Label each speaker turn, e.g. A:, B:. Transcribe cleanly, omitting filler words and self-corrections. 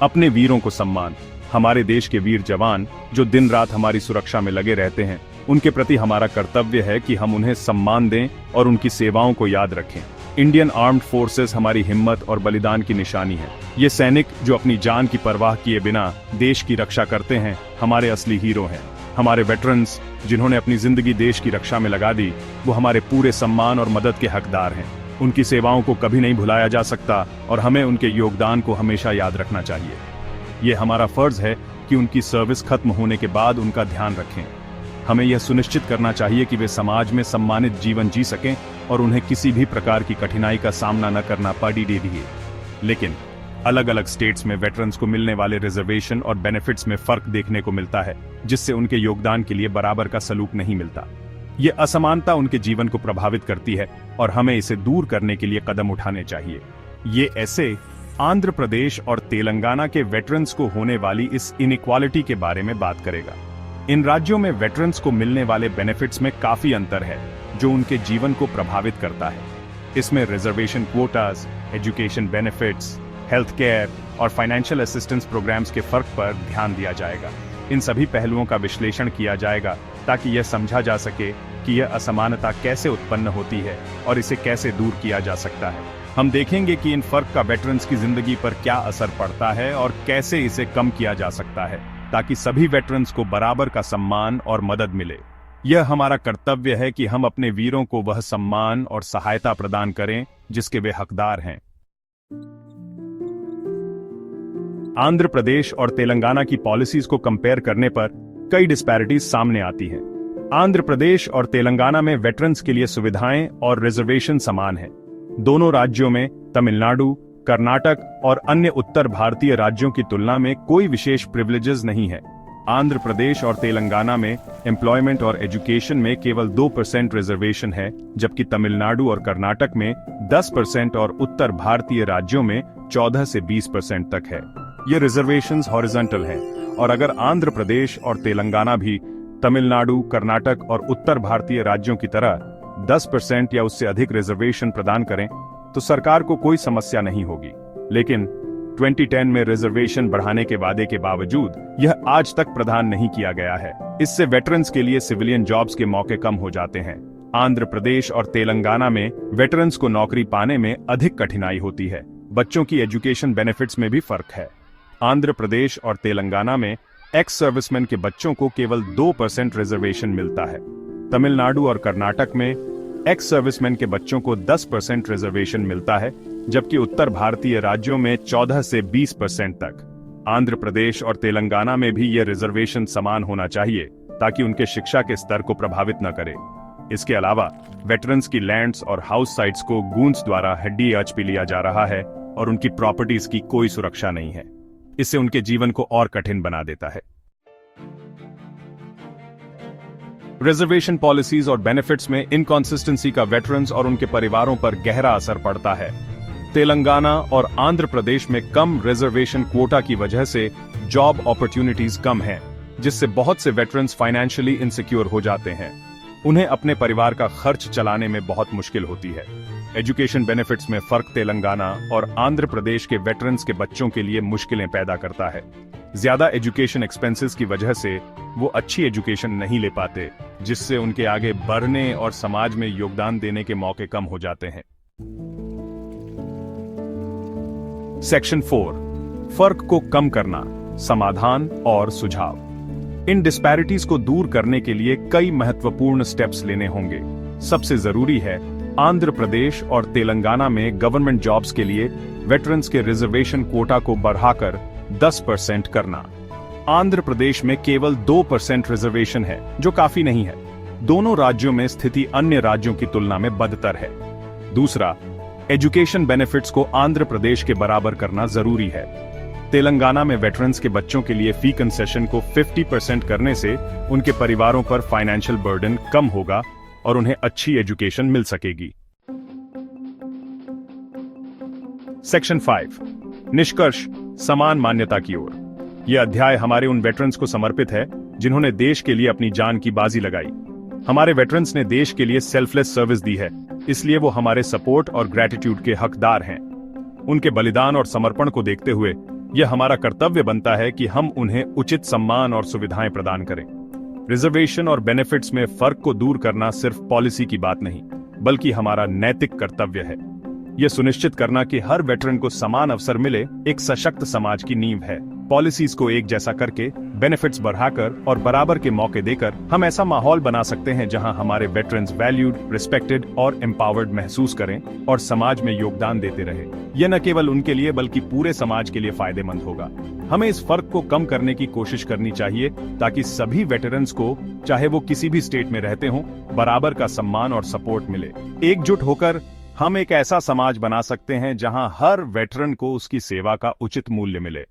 A: अपने वीरों को सम्मान। हमारे देश के वीर जवान जो दिन रात हमारी सुरक्षा में लगे रहते हैं, उनके प्रति हमारा कर्तव्य है कि हम उन्हें सम्मान दें और उनकी सेवाओं को याद रखें। इंडियन आर्म्ड फोर्सेस हमारी हिम्मत और बलिदान की निशानी है। ये सैनिक जो अपनी जान की परवाह किए बिना देश की रक्षा करते हैं, हमारे असली हीरो हैं। हमारे वेटरन्स जिन्होंने अपनी जिंदगी देश की रक्षा में लगा दी, वो हमारे पूरे सम्मान और मदद के हकदार हैं। उनकी सेवाओं को कभी नहीं भुलाया जा सकता और हमें उनके योगदान को हमेशा याद रखना चाहिए। ये हमारा फर्ज है कि उनकी सर्विस खत्म होने के बाद उनका ध्यान रखें। हमें यह सुनिश्चित करना चाहिए कि वे समाज में सम्मानित जीवन जी सकें और उन्हें किसी भी प्रकार की कठिनाई का सामना न करना पड़े। लेकिन अलग अलग स्टेट्स में वेटरन्स को मिलने वाले रिजर्वेशन और बेनिफिट्स में फर्क देखने को मिलता है, जिससे उनके योगदान के लिए बराबर का सलूक नहीं मिलता। ये असमानता उनके जीवन को प्रभावित करती है और हमें इसे दूर करने के लिए कदम उठाने चाहिए। ये ऐसे आंध्र प्रदेश और तेलंगाना के वेटरन्स को होने वाली इस इनइक्वालिटी के बारे में बात करेगा। इन राज्यों में वेटरन्स को मिलने वाले बेनिफिट्स में काफी अंतर है, जो उनके जीवन को प्रभावित करता है। इसमें reservation quotas, education benefits, health care और फाइनेंशियल असिस्टेंस प्रोग्राम्स के फर्क पर ध्यान दिया जाएगा। इन सभी पहलुओं का विश्लेषण किया जाएगा ताकि यह समझा जा सके कि यह असमानता कैसे उत्पन्न होती है और इसे कैसे दूर किया जा सकता है। हम देखेंगे कि इन फर्क का वेटरन्स की जिंदगी पर क्या असर पड़ता है और कैसे इसे कम किया जा सकता है, ताकि सभी वेटरन्स को बराबर का सम्मान और मदद मिले। यह हमारा कर्तव्य है कि हम अपने वीरों को वह सम्मान और सहायता प्रदान करें जिसके वे हकदार हैं। आंध्र प्रदेश और तेलंगाना की पॉलिसीज को कंपेयर करने पर कई डिस्पैरिटीज सामने आती हैं। आंध्र प्रदेश और तेलंगाना में वेटरन्स के लिए सुविधाएं और रिजर्वेशन समान हैं। दोनों राज्यों में तमिलनाडु, कर्नाटक और अन्य उत्तर भारतीय राज्यों की तुलना में कोई विशेष प्रिविलेजेस नहीं है। आंध्र प्रदेश और तेलंगाना में एम्प्लॉयमेंट और एजुकेशन में केवल 2% रिजर्वेशन है, जबकि तमिलनाडु और कर्नाटक में 10% और उत्तर भारतीय राज्यों में 14 से 20% तक है। ये रिजर्वेशंस हॉरिजॉन्टल हैं और अगर आंध्र प्रदेश और तेलंगाना भी तमिलनाडु, कर्नाटक और उत्तर भारतीय राज्यों की तरह 10% या उससे अधिक रिजर्वेशन प्रदान करें तो सरकार को कोई समस्या नहीं होगी। लेकिन 2010 में रिजर्वेशन बढ़ाने के वादे के बावजूद यह आज तक प्रदान नहीं किया गया है। इससे वेटरन्स के लिए सिविलियन जॉब्स के मौके कम हो जाते हैं। आंध्र प्रदेश और तेलंगाना में वेटरन्स को नौकरी पाने में अधिक कठिनाई होती है। बच्चों की एजुकेशन बेनिफिट्स में भी फर्क है। आंध्र प्रदेश और तेलंगाना में एक्स सर्विसमैन के बच्चों को केवल 2% रिजर्वेशन मिलता है। तमिलनाडु और कर्नाटक में एक्स सर्विसमैन के बच्चों को 10% रिजर्वेशन मिलता है, जबकि उत्तर भारतीय राज्यों में 14 से 20% तक। आंध्र प्रदेश और तेलंगाना में भी यह रिजर्वेशन समान होना चाहिए ताकि उनके शिक्षा के स्तर को प्रभावित न करे। इसके अलावा वेटरन्स की लैंड्स और हाउस साइट्स को गूंज द्वारा हड्डी-आंच लिया जा रहा है और उनकी प्रॉपर्टीज की कोई सुरक्षा नहीं है। इससे उनके जीवन को और कठिन बना देता है। रिजर्वेशन पॉलिसीज और बेनिफिट्स में इनकंसिस्टेंसी का वेटरन्स और उनके परिवारों पर गहरा असर पड़ता है। तेलंगाना और आंध्र प्रदेश में कम रिजर्वेशन क्वोटा की वजह से जॉब अपॉर्चुनिटीज कम हैं, जिससे बहुत से वेटरन्स फाइनेंशियली इनसिक्योर हो जाते हैं। उन्हें अपने परिवार का खर्च चलाने में बहुत मुश्किल होती है। एजुकेशन बेनिफिट्स में फर्क तेलंगाना और आंध्र प्रदेश के वेटरन्स के बच्चों के लिए मुश्किलें पैदा करता है। ज्यादा एजुकेशन एक्सपेंसेस की वजह से वो अच्छी एजुकेशन नहीं ले पाते, जिससे उनके आगे बढ़ने और समाज में योगदान देने के मौके कम हो जाते हैं। सेक्शन 4, फर्क को कम करना, समाधान और सुझाव। इन डिस्पैरिटीज को दूर करने के लिए कई महत्वपूर्ण स्टेप्स लेने होंगे। सबसे जरूरी है आंध्र प्रदेश और तेलंगाना में गवर्नमेंट जॉब्स के लिए वेटरन्स के रिजर्वेशन कोटा को बढ़ाकर 10% करना। आंध्र प्रदेश में केवल 2% रिजर्वेशन है, जो काफी नहीं है। दोनों राज्यों में स्थिति अन्य राज्यों की तुलना में बदतर है। दूसरा, एजुकेशन बेनिफिट्स को आंध्र प्रदेश के बराबर करना जरूरी है। तेलंगाना में वेटरन्स के बच्चों के लिए फी कंसेशन को 50% करने से उनके परिवारों पर फाइनेंशियल बर्डन कम होगा और उन्हें अच्छी एजुकेशन मिल सकेगी। सेक्शन 5, निष्कर्ष, समान मान्यता की ओर। यह अध्याय हमारे उन वेटरन्स को समर्पित है जिन्होंने देश के लिए अपनी जान की बाजी लगाई। हमारे वेटरन्स ने देश के लिए सेल्फलेस सर्विस दी है, इसलिए वो हमारे सपोर्ट और ग्रेटिट्यूड के हकदार हैं। उनके बलिदान और समर्पण को देखते हुए यह हमारा कर्तव्य बनता है कि हम उन्हें उचित सम्मान और सुविधाएं प्रदान करें। रिजर्वेशन और बेनिफिट्स में फर्क को दूर करना सिर्फ पॉलिसी की बात नहीं, बल्कि हमारा नैतिक कर्तव्य है। यह सुनिश्चित करना कि हर वेटरन को समान अवसर मिले एक सशक्त समाज की नींव है। पॉलिसीज को एक जैसा करके, बेनिफिट्स बढ़ाकर और बराबर के मौके देकर हम ऐसा माहौल बना सकते हैं जहां हमारे वेटरन्स वैल्यूड, रिस्पेक्टेड और एम्पावर्ड महसूस करें और समाज में योगदान देते रहे। यह न केवल उनके लिए बल्कि पूरे समाज के लिए फायदेमंद होगा। हमें इस फर्क को कम करने की कोशिश करनी चाहिए ताकि सभी वेटरन्स को, चाहे वो किसी भी स्टेट में रहते हों, बराबर का सम्मान और सपोर्ट मिले। एकजुट होकर हम एक ऐसा समाज बना सकते हैं जहां हर वेटरन को उसकी सेवा का उचित मूल्य मिले।